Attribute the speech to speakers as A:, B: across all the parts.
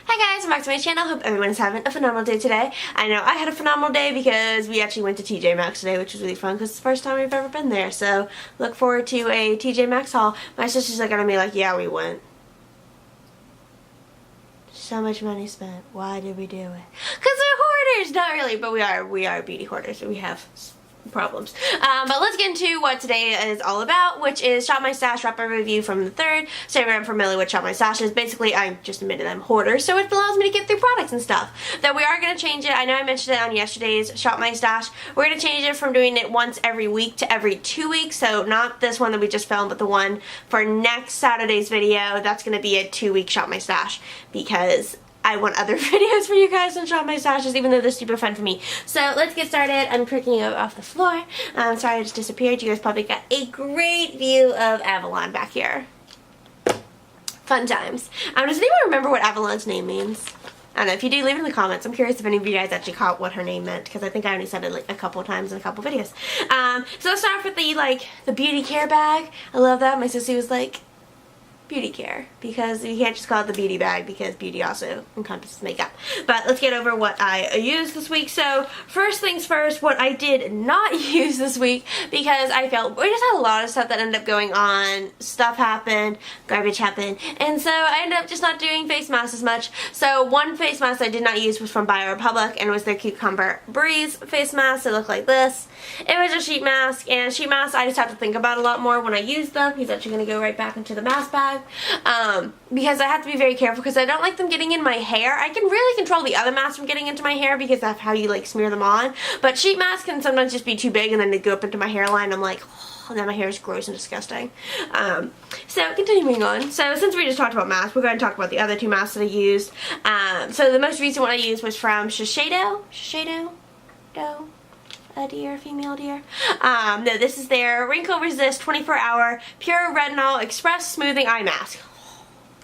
A: Hi guys, welcome back to my channel. Hope everyone's having a phenomenal day today. I know I had a phenomenal day because we actually went to TJ Maxx today, which was really fun because it's the first time we've ever been there. So look forward to a TJ Maxx haul. My sister's looking at me like, yeah, we went. So much money spent. Why did we do it? Because we're hoarders! Not really, but we are beauty hoarders. We have problems. But let's get into what today is all about, which is Shop My Stash wrap-up review from the 3rd. So if you're unfamiliar with Shop My Stash is, basically I just admitted I'm hoarder, so it allows me to get through products and stuff. Though we are going to change it. I know I mentioned it on yesterday's Shop My Stash. We're going to change it from doing it once every week to every 2 weeks. So not this one that we just filmed, but the one for next Saturday's video. That's going to be a 2-week Shop My Stash because I want other videos for you guys on Shop My Stashes, even though they're super fun for me. So let's get started. I'm picking it off the floor. Sorry I just disappeared. You guys probably got a great view of Avalon back here. Fun times. Does anyone remember what Avalon's name means? I don't know. If you do, leave it in the comments. I'm curious if any of you guys actually caught what her name meant, because I think I only said it like a couple times in a couple videos. So let's start off with the beauty care bag. I love that. My sister was like, beauty care, because you can't just call it the beauty bag because beauty also encompasses makeup. But let's get over what I used this week. So first things first, what I did not use this week because I felt we just had a lot of stuff that ended up going on. Stuff happened, garbage happened, and so I ended up just not doing face masks as much. So one face mask I did not use was from BioRepublic, and it was their Cucumber Breeze face mask. It looked like this. It was a sheet mask, and sheet masks I just have to think about a lot more when I use them. He's actually going to go right back into the mask bag. Because I have to be very careful because I don't like them getting in my hair. I can really control the other masks from getting into my hair because that's how you like smear them on. But sheet masks can sometimes just be too big and then they go up into my hairline. I'm like, oh, and then my hair is gross and disgusting. So continuing on. So since we just talked about masks, we're going to talk about the other 2 masks that I used. So the most recent one I used was from Shiseido. A deer, female deer. No, this is their Wrinkle Resist 24-hour Pure Retinol Express Smoothing Eye Mask.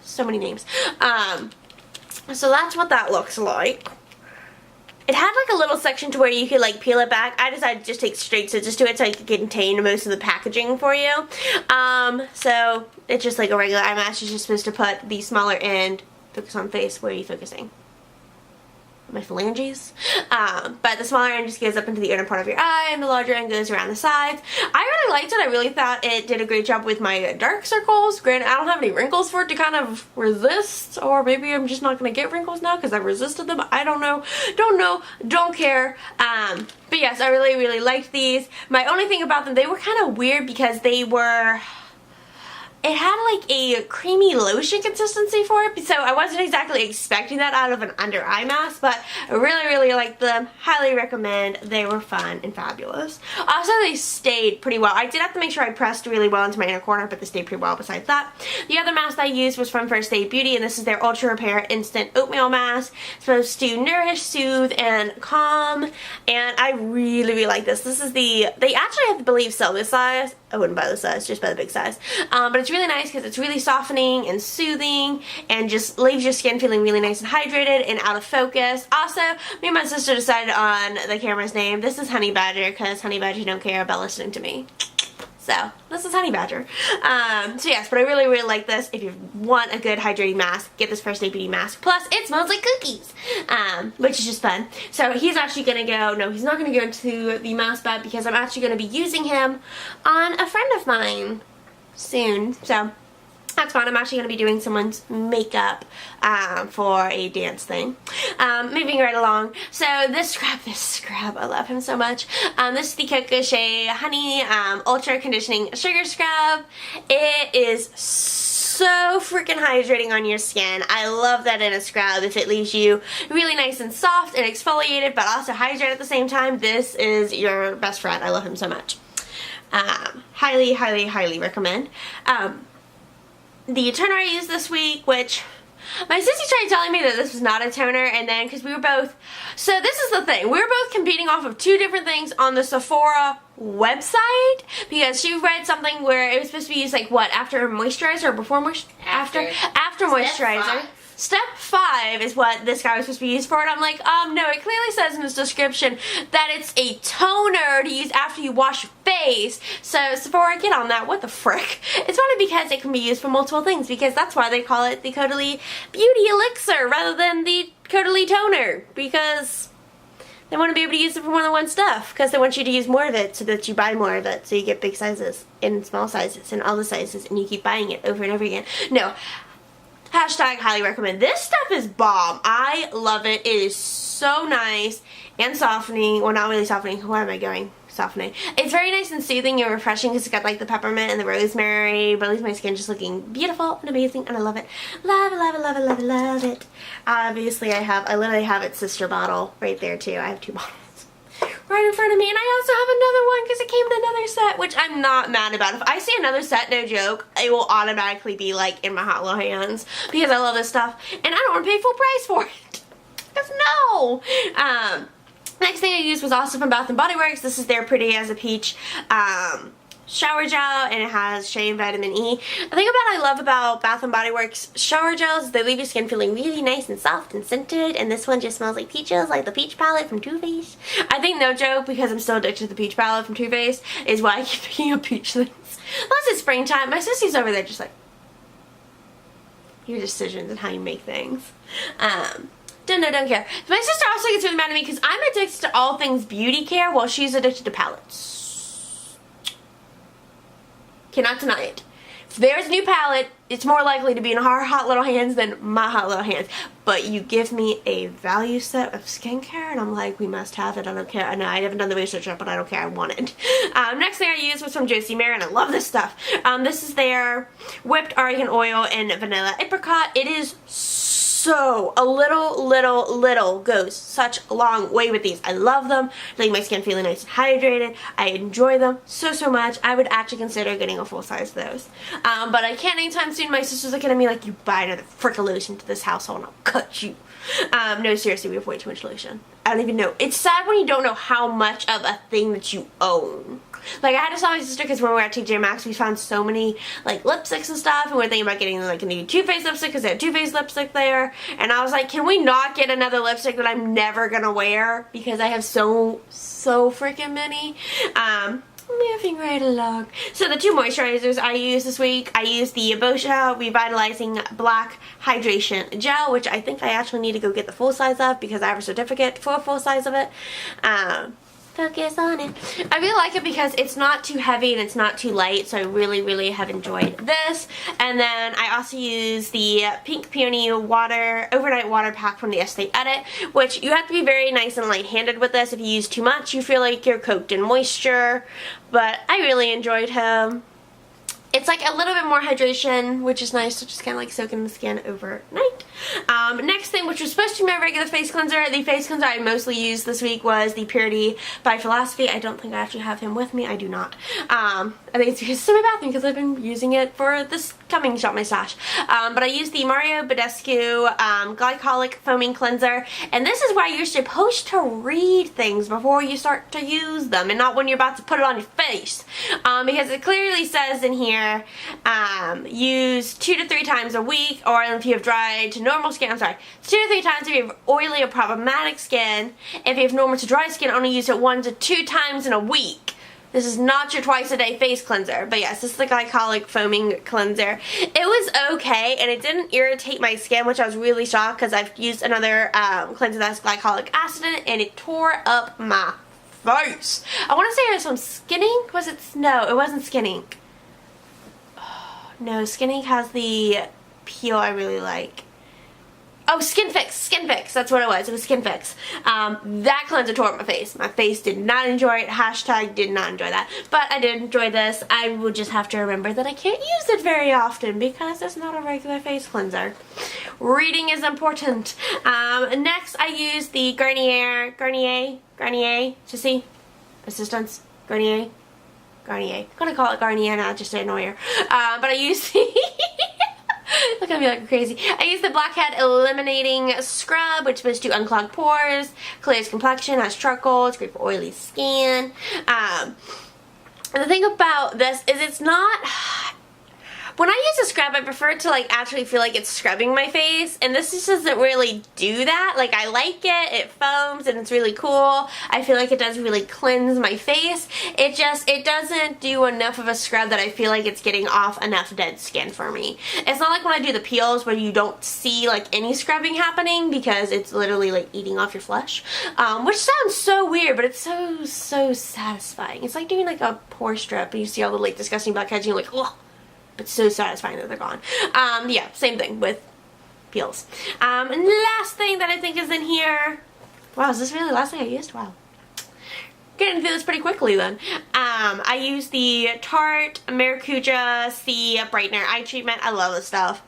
A: So many names. So that's what that looks like. It had like a little section to where you could like peel it back. I decided to just take straight scissors to it so I could contain most of the packaging for you. So it's just like a regular eye mask. You're just supposed to put the smaller end, focus on face. Where are you focusing? My phalanges. But the smaller end just goes up into the inner part of your eye and the larger end goes around the sides. I really liked it. I really thought it did a great job with my dark circles. Granted, I don't have any wrinkles for it to kind of resist, or maybe I'm just not going to get wrinkles now because I resisted them. I don't know. Don't care. But yes, I really liked these. My only thing about them, they were kind of weird because they were... It had like a creamy lotion consistency for it, so I wasn't exactly expecting that out of an under eye mask, but I really liked them. Highly recommend. They were fun and fabulous. Also, they stayed pretty well. I did have to make sure I pressed really well into my inner corner, but they stayed pretty well besides that. The other mask I used was from First Aid Beauty, and this is their Ultra Repair Instant Oatmeal Mask. It's supposed to nourish, soothe, and calm, and I really like this. This is they actually have to believe sell this size. I wouldn't buy this size, just buy the big size. But it's really nice because it's really softening and soothing and just leaves your skin feeling really nice and hydrated and out of focus. Also, me and my sister decided on the camera's name. This is Honey Badger because Honey Badger don't care about listening to me. So, this is Honey Badger. So yes, but I really like this. If you want a good hydrating mask, get this First Aid Beauty mask. Plus, it smells like cookies, which is just fun. So he's actually going to go, no, he's not going to go into the mask bag because I'm actually going to be using him on a friend of mine soon. So that's fun. I'm actually going to be doing someone's makeup for a dance thing. Moving right along. So this scrub, I love him so much. This is the Coco Shea Honey Ultra Conditioning Sugar Scrub. It is so freaking hydrating on your skin. I love that in a scrub. If it leaves you really nice and soft and exfoliated, but also hydrated at the same time, this is your best friend. I love him so much. Highly recommend. The toner I used this week, which my sissy tried telling me that this was not a toner, and then because we were both, so this is the thing, we were both competing off of 2 different things on the Sephora website because she read something where it was supposed to be used like what, after moisturizer or before moisturizer? After moisturizer. Step 5 is what this guy was supposed to be used for, and I'm like, no, it clearly says in its description that it's a toner to use after you wash your face. So Sephora, get on that. What the frick? It's only because it can be used for multiple things, because that's why they call it the Caudalie Beauty Elixir rather than the Caudalie Toner, because they want to be able to use it for more than one stuff, because they want you to use more of it so that you buy more of it, so you get big sizes and small sizes and all the sizes, and you keep buying it over and over again. No. Hashtag highly recommend. This stuff is bomb. I love it. It is so nice and softening. Well, not really softening. Where am I going? Softening. It's very nice and soothing and refreshing because it's got like the peppermint and the rosemary, but leaves my skin just looking beautiful and amazing, and I love it. Love it, love it, love it, love it, love it. Obviously I literally have its sister bottle right there too. I have 2 bottles right in front of me, and I also have another one because it came in another set, which I'm not mad about. If I see another set, no joke, it will automatically be like in my hot little hands because I love this stuff and I don't want to pay full price for it. Because no! Next thing I used was also from Bath & Body Works. This is their Pretty as a Peach shower gel, and it has shea and vitamin E. The thing I love about Bath & Body Works shower gels, they leave your skin feeling really nice and soft and scented, and this one just smells like peaches, like the peach palette from Too Faced. I think, no joke, because I'm still addicted to the peach palette from Too Faced, is why I keep picking up peach things. Plus it's springtime. My sister's over there just like, your decisions and how you make things. Don't care. My sister also gets really mad at me because I'm addicted to all things beauty care while she's addicted to palettes. Cannot deny it. If there's a new palette, it's more likely to be in her hot little hands than my hot little hands. But you give me a value set of skincare and I'm like, we must have it. I don't care. I know I haven't done the research yet, but I don't care. I want it. Next thing I used was from Josie Maran, and I love this stuff. This is their whipped argan oil and vanilla apricot. It is so a little goes such a long way with these. I love them. They make my skin feeling nice and hydrated. I enjoy them so much. I would actually consider getting a full size of those. But I can't anytime soon. My sister's looking at me like, you buy another frickin' lotion to this household and I'll cut you. No, seriously, we have way too much lotion. I don't even know. It's sad when you don't know how much of a thing that you own. Like, I had to tell my sister because when we were at TJ Maxx, we found so many, like, lipsticks and stuff, and we were thinking about getting, like, a new Too Faced lipstick because they have Too Faced lipstick there, and I was like, can we not get another lipstick that I'm never gonna wear because I have so freaking many? Moving right along. So the 2 moisturizers I used this week, I used the Boscia Revitalizing Black Hydration Gel, which I think I actually need to go get the full size of because I have a certificate for a full size of it. Focus on it. I really like it because it's not too heavy and it's not too light, so I really have enjoyed this. And then I also use the Pink Peony Overnight Water Pack from the Estee Edit, which you have to be very nice and light-handed with this. If you use too much, you feel like you're coated in moisture, but I really enjoyed him. It's like a little bit more hydration, which is nice, so just kind of like soaking the skin overnight. Next thing, which was supposed to be my regular face cleanser, the face cleanser I mostly used this week was the Purity by Philosophy. I don't think I actually have him with me. I do not. I think it's because it's in my bathroom because I've been using it for this coming Shop My Stash. But I used the Mario Badescu Glycolic Foaming Cleanser, and this is why you're supposed to read things before you start to use them and not when you're about to put it on your face. Because it clearly says in here, use 2 to 3 times a week, or if you have dry to normal skin, I'm sorry, 2 to 3 times if you have oily or problematic skin. If you have normal to dry skin, only use it 1 to 2 times in a week. This is not your twice a day face cleanser, but yes, this is the Glycolic Foaming Cleanser. It was okay, and it didn't irritate my skin, which I was really shocked because I've used another cleanser that's glycolic acid in it, and it tore up my face. I want to say it was some Skin Ink. Was it? No, it wasn't Skin Ink. No, Skin Ink has the peel I really like. Oh, Skin Fix, that's what it was. It was Skin Fix. That cleanser tore up my face. My face did not enjoy it. Hashtag did not enjoy that. But I did enjoy this. I will just have to remember that I can't use it very often because it's not a regular face cleanser. Reading is important. Next, I used the Garnier, to see assistance, Garnier. I'm gonna call it Garnier now just to annoy her. But I used the look at me like crazy. I used the Blackhead Eliminating Scrub, which is supposed to unclog pores, clears complexion, has charcoal, it's great for oily skin. And the thing about this is it's not, when I use a scrub, I prefer to like actually feel like it's scrubbing my face, and this just doesn't really do that. Like, I like it foams and it's really cool. I feel like it does really cleanse my face. It doesn't do enough of a scrub that I feel like it's getting off enough dead skin for me. It's not like when I do the peels where you don't see like any scrubbing happening because it's literally like eating off your flesh, which sounds so weird, but it's so satisfying. It's like doing like a pore strip and you see all the like disgusting blackheads and you're like, oh, but so satisfying that they're gone. Yeah, same thing with peels. And the last thing that I think is in here, wow, is this really the last thing I used? Wow. Getting through this pretty quickly then. I use the Tarte Maracuja C Brightener Eye Treatment. I love this stuff.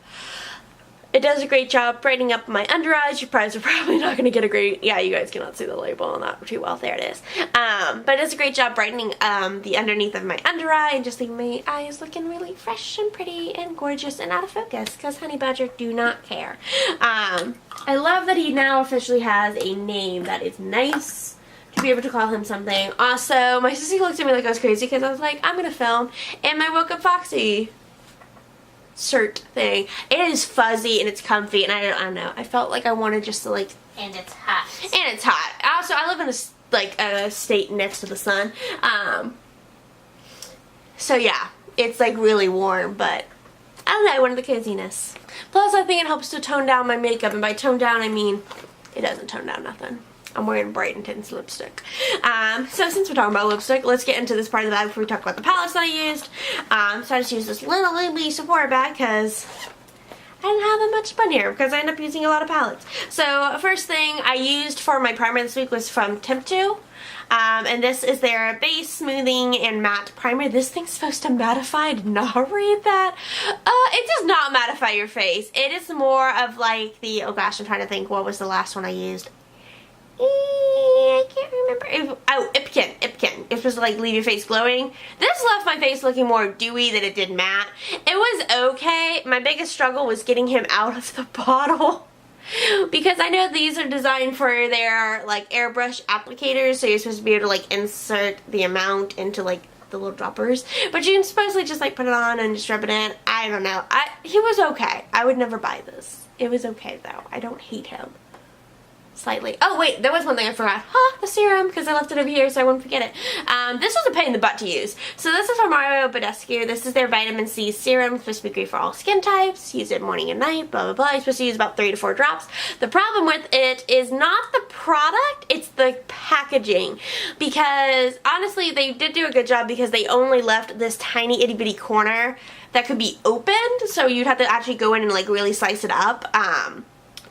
A: It does a great job brightening up my under eyes. You guys are probably not going to get a great, yeah, you guys cannot see the label on that too well. There it is. But it does a great job brightening the underneath of my under eye and just leaving my eyes looking really fresh and pretty and gorgeous and out of focus because Honey Badger do not care. I love that he now officially has a name that is nice to be able to call him something. Also, my sister looked at me like I was crazy because I was like, I'm going to film in my Woke Up Foxy shirt thing. It is fuzzy and it's comfy, and I don't know. I felt like I wanted just to like.
B: And it's hot.
A: And it's hot. Also, I live in a state next to the sun. So yeah, it's like really warm, but I don't know. I wanted the coziness. Plus, I think it helps to tone down my makeup, and by tone down, I mean it doesn't tone down nothing. I'm wearing Bright Intense lipstick. So since we're talking about lipstick, let's get into this part of the bag before we talk about the palettes that I used. So I just used this little Sephora bag because I didn't have that much fun here because I end up using a lot of palettes. So first thing I used for my primer this week was from Temptu. And this is their base smoothing and matte primer. This thing's supposed to mattify. I did not read that. It does not mattify your face. It is more of like the, oh gosh, I'm trying to think what was the last one I used. I can't remember. Ipken. It's supposed to like leave your face glowing. This left my face looking more dewy than it did matte. It was okay. My biggest struggle was getting him out of the bottle. Because I know these are designed for their like airbrush applicators, so you're supposed to be able to like insert the amount into like the little droppers. But you can supposedly just like put it on and just rub it in. I don't know. He was okay. I would never buy this. It was okay though. I don't hate him. Slightly. Oh wait, there was one thing I forgot. The serum, because I left it over here so I wouldn't forget it. This was a pain in the butt to use. So this is from Mario Badescu. This is their vitamin C serum. It's supposed to be great for all skin types. Use it morning and night, blah blah blah. You're supposed to use about 3 to 4 drops. The problem with it is not the product, it's the packaging. Because honestly, they did do a good job because they only left this tiny itty bitty corner that could be opened. So you'd have to actually go in and like really slice it up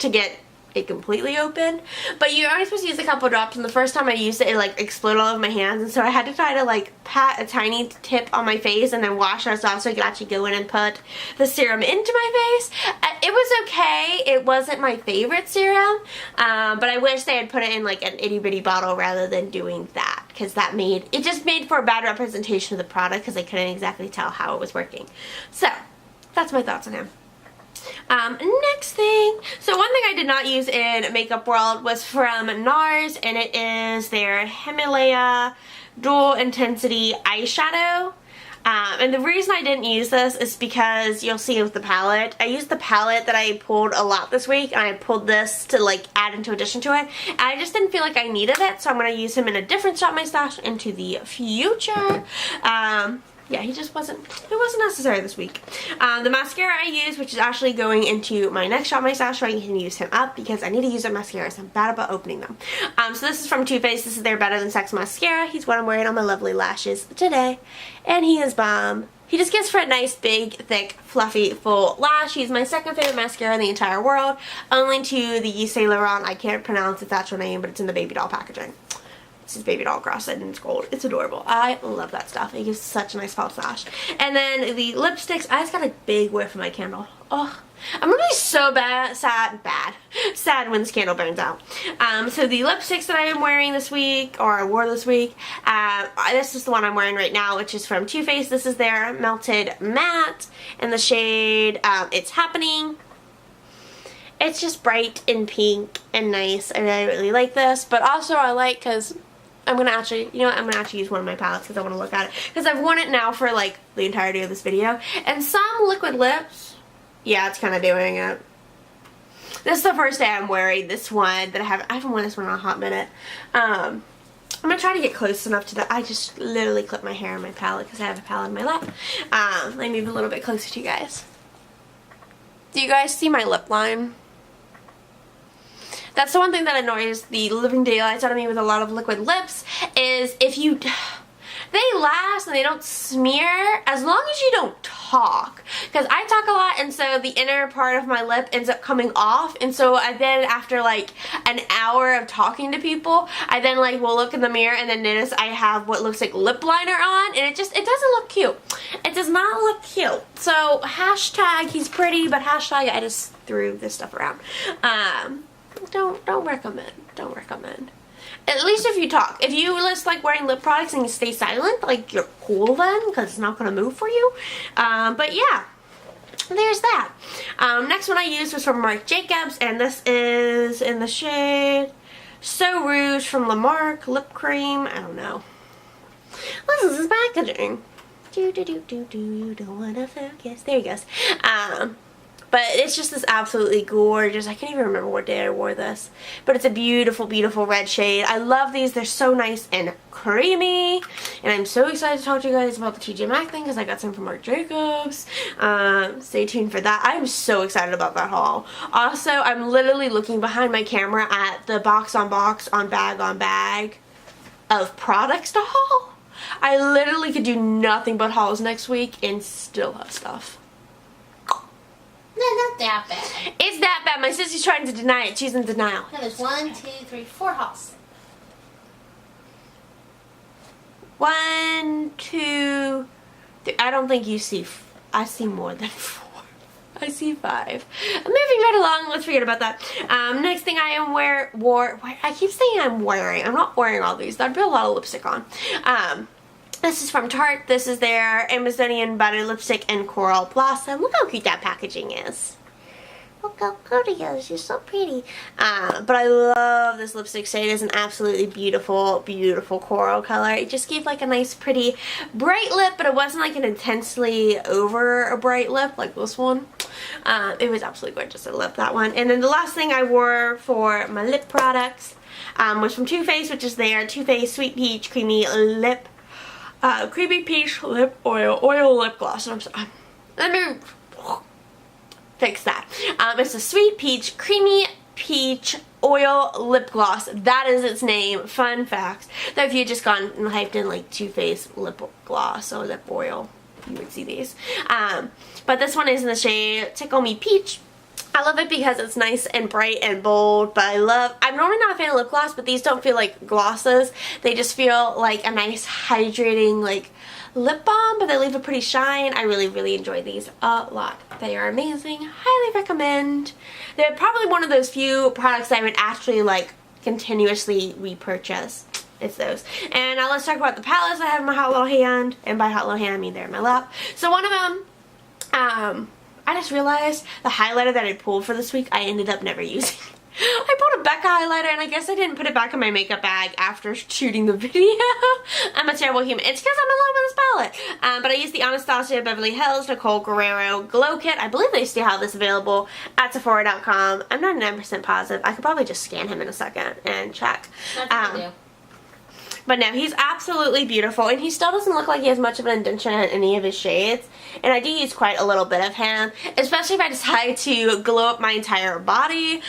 A: to get it completely open, but you're only supposed to use a couple drops, and the first time I used it, it like exploded all over my hands, and so I had to try to like pat a tiny tip on my face and then wash it off so I could actually go in and put the serum into my face. It was okay. It wasn't my favorite serum, but I wish they had put it in like an itty bitty bottle rather than doing that, because that just made for a bad representation of the product because I couldn't exactly tell how it was working. So that's my thoughts on him. Next thing, so one thing I did not use in Makeup World was from NARS, and it is their Himalaya Dual Intensity Eyeshadow. And the reason I didn't use this is because you'll see with the palette, I used the palette that I pulled a lot this week, and I pulled this to like add into addition to it, and I just didn't feel like I needed it, so I'm going to use him in a different Shop My Stash into the future. Yeah, it wasn't necessary this week. The mascara I used, which is actually going into my next Shop My Stash so I can use him up because I need to use their mascaras. I'm bad about opening them. So this is from Too Faced. This is their Better Than Sex mascara. He's what I'm wearing on my lovely lashes today. And he is bomb. He just gives for a nice, big, thick, fluffy, full lash. He's my second favorite mascara in the entire world. Only to the Yves Saint Laurent. I can't pronounce its actual name, but it's in the baby doll packaging. It's his baby doll cross and it's gold. It's adorable. I love that stuff. It gives such a nice false lash. And then the lipsticks, I just got a big whiff of my candle. Oh, I'm gonna be so sad when this candle burns out. So the lipsticks that I am wearing this week, or I wore this week, this is the one I'm wearing right now, which is from Too Faced. This is their Melted Matte in the shade It's Happening. It's just bright and pink and nice. I really like this, but also I like because I'm gonna actually, you know what, I'm gonna actually use one of my palettes because I want to look at it. Because I've worn it now for like the entirety of this video. And some liquid lips, yeah, it's kind of doing it. This is the first day I'm wearing this one that I haven't worn this one in a hot minute. I'm gonna try to get close enough to that. I just literally clipped my hair on my palette because I have a palette in my lap. Let me move a little bit closer to you guys. Do you guys see my lip line? That's the one thing that annoys the living daylights out of me with a lot of liquid lips is if you, they last and they don't smear as long as you don't talk. Because I talk a lot and so the inner part of my lip ends up coming off, and so I then after like an hour of talking to people, I then like will look in the mirror and then notice I have what looks like lip liner on, and it doesn't look cute. It does not look cute. So hashtag he's pretty, but hashtag I just threw this stuff around. Don't recommend. Don't recommend. At least if you talk. If you just like wearing lip products and you stay silent, like you're cool then, because it's not going to move for you. But yeah, there's that. Next one I used was from Marc Jacobs, and this is in the shade So Rouge from Lamarck Lip Cream. I don't know. This is his packaging. Don't wanna focus. There he goes. But it's just this absolutely gorgeous, I can't even remember what day I wore this, but it's a beautiful, beautiful red shade. I love these. They're so nice and creamy, and I'm so excited to talk to you guys about the TJ Maxx thing because I got some from Marc Jacobs. Stay tuned for that. I'm so excited about that haul. Also, I'm literally looking behind my camera at the box on bag of products to haul. I literally could do nothing but hauls next week and still have stuff.
B: No, not that bad.
A: It's that bad. My sister's trying to deny it. She's in denial.
B: No, there's 1, 2, 3, 4 hauls.
A: 1, 2, 3. I don't think you see. I see more than 4. I see 5. I'm moving right along. Let's forget about that. Next thing I am I keep saying I'm wearing. I'm not wearing all these. That'd be a lot of lipstick on. This is from Tarte. This is their Amazonian Butter Lipstick and Coral Blossom. Look how cute that packaging is. Look how good it is. You're so pretty. But I love this lipstick shade. It's an absolutely beautiful, beautiful coral color. It just gave like a nice, pretty, bright lip, but it wasn't like an intensely over a bright lip like this one. It was absolutely gorgeous. I love that one. And then the last thing I wore for my lip products was from Too Faced, which is their Too Faced Sweet Peach Creamy Peach Lip Oil Lip Gloss. And let me fix that. It's a Sweet Peach Creamy Peach Oil Lip Gloss. That is its name. Fun fact. That if you had just gone and typed in like Too Faced Lip Gloss or Lip Oil, you would see these. But this one is in the shade Tickle Me Peach. I love it because it's nice and bright and bold, but I'm normally not a fan of lip gloss, but these don't feel like glosses. They just feel like a nice hydrating like lip balm, but they leave a pretty shine. I really, really enjoy these a lot. They are amazing. Highly recommend. They're probably one of those few products I would actually like continuously repurchase. It's those. And now let's talk about the palettes I have in my hot little hand. And by hot little hand, I mean they're in my lap. So one of them, I just realized the highlighter that I pulled for this week I ended up never using. I bought a Becca highlighter and I guess I didn't put it back in my makeup bag after shooting the video. I'm a terrible human. It's because I'm in love with this palette. But I used the Anastasia Beverly Hills Nicole Guerrero Glow Kit. I believe they still have this available at Sephora.com. I'm 99% positive. I could probably just scan him in a second and check. But no, he's absolutely beautiful, and he still doesn't look like he has much of an indentation in any of his shades. And I do use quite a little bit of him, especially if I decide to glow up my entire body,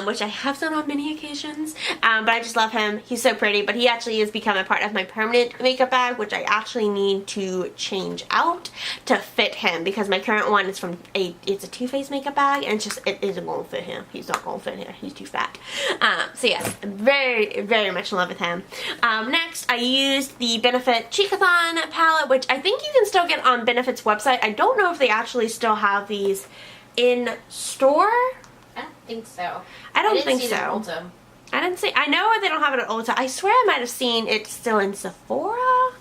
A: which I have done on many occasions. But I just love him. He's so pretty, but he actually has become a part of my permanent makeup bag, which I actually need to change out to fit him, because my current one is from it's a Too Faced makeup bag, and it isn't going to fit him. He's not going to fit here. He's too fat. So yes, very, very much in love with him. Next, I used the Benefit Cheekathon palette, which I think you can still get on Benefit's website. I don't know if they actually still have these in store.
B: I don't think so.
A: I don't think so.
B: Ulta.
A: I didn't see. I know they don't have it at Ulta. I swear I might have seen it still in Sephora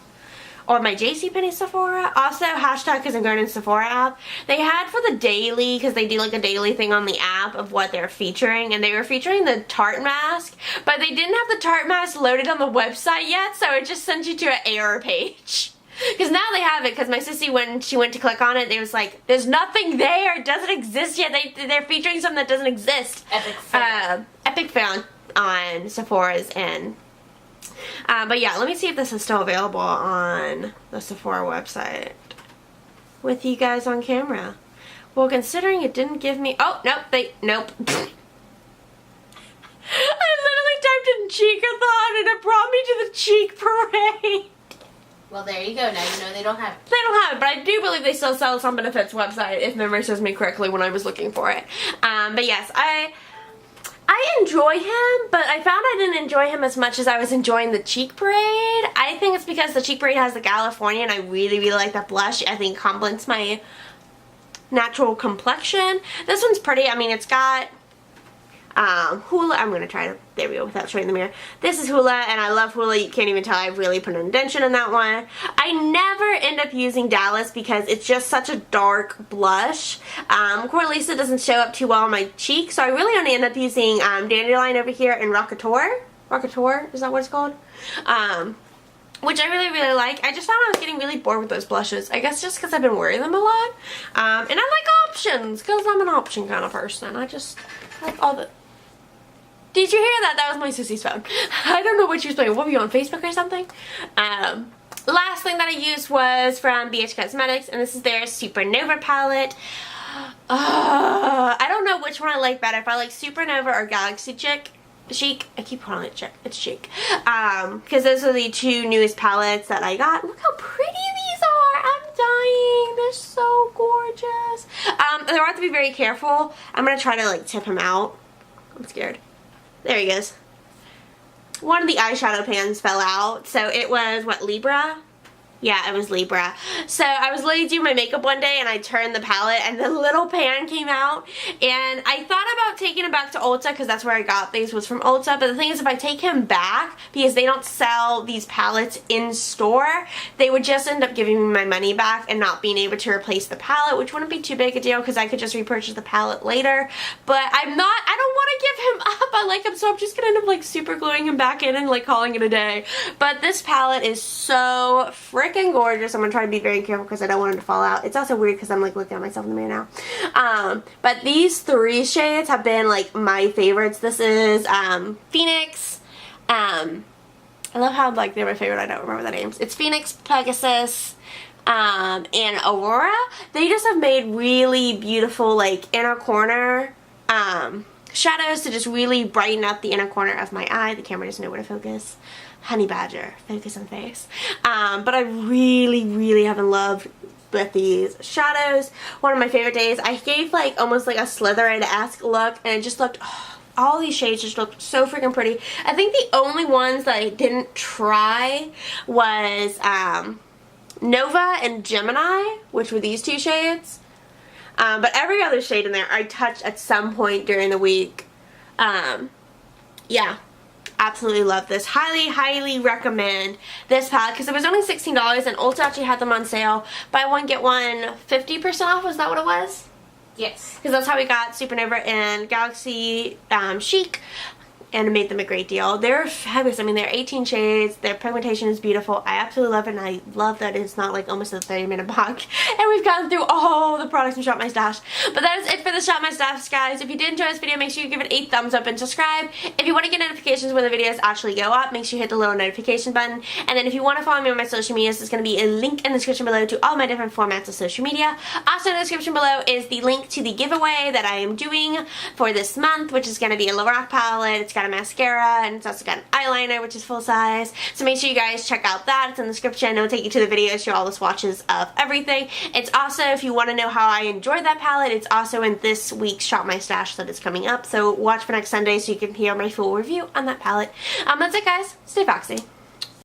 A: or my JCPenney Sephora. Also, hashtag Cause I'm Going in Sephora app. They had for the daily, because they do like a daily thing on the app of what they're featuring, and they were featuring the Tarte mask, but they didn't have the Tarte mask loaded on the website yet, so it just sent you to an error page. Because now they have it, because my sissy, when she went to click on it, they was like, there's nothing there, it doesn't exist yet, they're featuring something that doesn't exist. Epic fail on Sephora's end. But yeah, let me see if this is still available on the Sephora website with you guys on camera. Well, considering it didn't give me, oh, nope. I literally typed in Cheekathon and it brought me to the cheek parade.
B: Well, there you go. Now you know they don't have it.
A: They don't have it, but I do believe they still sell some Benefits website, if memory serves me correctly, when I was looking for it. But yes, I enjoy him, but I found I didn't enjoy him as much as I was enjoying the Cheek Parade. I think it's because the Cheek Parade has the California, and I really, really like that blush. I think it complements my natural complexion. This one's pretty. I mean, it's got Hoola. I'm going to try to, there we go, without showing the mirror. This is Hoola, and I love Hoola. You can't even tell I really put an indentation in that one. I never end up using Dallas because it's just such a dark blush. Coralisa doesn't show up too well on my cheek, so I really only end up using Dandelion over here and Rockateur. Rockateur, is that what it's called? Which I really, really like. I just found I was getting really bored with those blushes. I guess just because I've been wearing them a lot. And I like options, because I'm an option kind of person. I just like all the... Did you hear that? That was my sissy's phone. I don't know what she was playing. What were you on, Facebook or something? Last thing that I used was from BH Cosmetics, and this is their Supernova palette. I don't know which one I like better, if I like Supernova or Galaxy Chic. I keep calling it Chic. It's Chic. Because those are the two newest palettes that I got. Look how pretty these are. I'm dying. They're so gorgeous. They'll have to be very careful. I'm going to try to like tip him out. I'm scared. There he goes. One of the eyeshadow pans fell out. So it was, what, Libra? Yeah, it was Libra. So I was literally doing my makeup one day and I turned the palette and the little pan came out. And I thought about taking it back to Ulta because that's where I got these, was from Ulta. But the thing is, if I take him back, because they don't sell these palettes in store, they would just end up giving me my money back and not being able to replace the palette, which wouldn't be too big a deal because I could just repurchase the palette later. But I don't want to give him up. I like him, so I'm just going to end up like super gluing him back in and like calling it a day. But this palette is so freaking gorgeous. I'm going to try to be very careful because I don't want it to fall out. It's also weird because I'm like looking at myself in the mirror now. But these three shades have been like my favorites. This is Phoenix. I love how like they're my favorite. I don't remember the names. It's Phoenix, Pegasus, and Aurora. They just have made really beautiful like inner corner shadows to just really brighten up the inner corner of my eye. The camera doesn't know where to focus. Honey Badger, focus on face. But I really, really have in love with these shadows. One of my favorite days, I gave like almost like a Slytherin-esque look, and it just looked, all these shades just looked so freaking pretty. I think the only ones that I didn't try was Nova and Gemini, which were these two shades. But every other shade in there I touched at some point during the week. Yeah. Absolutely love this. Highly, highly recommend this palette because it was only $16 and Ulta actually had them on sale. Buy one, get one 50% off. Was that what it was?
B: Yes.
A: Because that's how we got Supernova and Galaxy Chic. And it made them a great deal. They're fabulous. I mean, they're 18 shades. Their pigmentation is beautiful. I absolutely love it, and I love that it's not like almost a 30-minute box. And we've gone through all the products from Shop My Stash. But that is it for the Shop My Stash, guys. If you did enjoy this video, make sure you give it a thumbs up and subscribe. If you want to get notifications when the videos actually go up, make sure you hit the little notification button. And then if you want to follow me on my social medias, there's going to be a link in the description below to all my different formats of social media. Also in the description below is the link to the giveaway that I am doing for this month, which is going to be a Lorac palette. It's got a mascara, and it's also got an eyeliner, which is full size. So make sure you guys check out that. It's in the description. It'll take you to the video, show all the swatches of everything. It's also, if you want to know how I enjoyed that palette, it's also in this week's Shop My Stash that is coming up. So watch for next Sunday so you can hear my full review on that palette. That's it, guys. Stay foxy.